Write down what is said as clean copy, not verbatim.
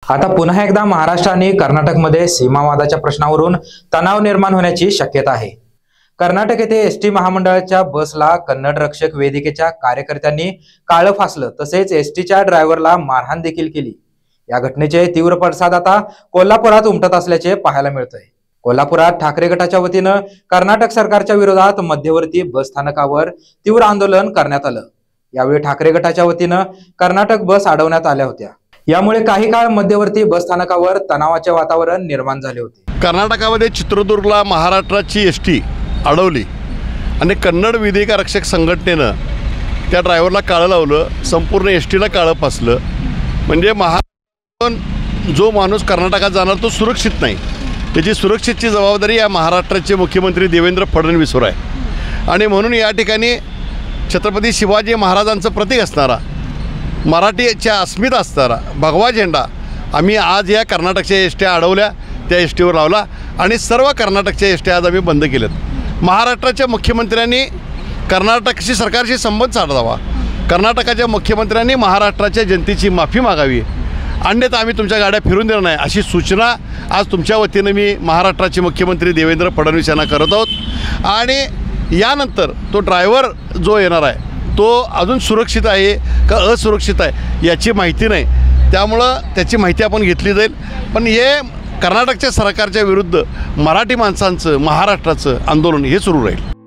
आता पुन्हा एकदा महाराष्ट्र आणि कर्नाटकमध्ये सीमावादाच्या प्रश्नावरून तणाव निर्माण होण्याची शक्यता आहे। कर्नाटक येथे एसटी महामंडळाच्या बसला कन्नड रक्षक वेदिकेच्या कार्यकर्त्यांनी काळं फासलं, तसेच एसटीच्या ड्रायव्हरला मारहाण देखील केली। या घटनेचे तीव्र पडसाद आता कोल्हापुरात उमटत असल्याचे पाहायला मिळतंय। कोल्हापुरात ठाकरे गटाच्या वतीनं कर्नाटक सरकारच्या विरोधात मध्यवर्ती बस स्थानकावर तीव्र आंदोलन करण्यात आलं। यावेळी ठाकरे गटाच्या वतीनं कर्नाटक बस अडवण्यात आल्या होत्या। यामुळे काही काळ मध्यवर्ती बस स्थानकावर तणावाचे वातावरण निर्माण झाले होते। कर्नाटकामध्ये चित्रदुर्गला महाराष्ट्राची एसटी अडवली आणि कन्नड विधिका रक्षक संघटनेनं त्या ड्रायव्हरला काळं लावलं, संपूर्ण एसटीला काळं फासलं। म्हणजे महाराष्ट्रातून जो माणूस कर्नाटकात जाणार तो सुरक्षित नाही, त्याची सुरक्षेची जबाबदारी या महाराष्ट्राचे मुख्यमंत्री देवेंद्र फडणवीसवर आहे। आणि म्हणून या ठिकाणी छत्रपती शिवाजी महाराजांचं प्रतीक असणारा, मराठीच्या अस्मिता असणारा भगवा झेंडा आम्ही आज या कर्नाटकच्या एसट्या अडवल्या, त्या एसटीवर लावला आणि सर्व कर्नाटकच्या एसट्या आज आम्ही बंद केल्यात। महाराष्ट्राच्या मुख्यमंत्र्यांनी कर्नाटकशी सरकारशी संबंध साधावा, कर्नाटकाच्या मुख्यमंत्र्यांनी महाराष्ट्राच्या जनतेची माफी मागावी, अन्यथा आम्ही तुमच्या गाड्या फिरून देणार नाही, अशी सूचना आज तुमच्या वतीनं मी महाराष्ट्राचे मुख्यमंत्री देवेंद्र फडणवीस यांना करत आहोत। आणि यानंतर तो ड्रायव्हर जो येणार आहे तो अजून सुरक्षित आहे का असुरक्षित आहे याची माहिती नाही, त्यामुळं त्याची माहिती आपण घेतली जाईल। पण हे कर्नाटकच्या सरकारच्या विरुद्ध मराठी माणसांचं, महाराष्ट्राचं आंदोलन हे सुरू राहील।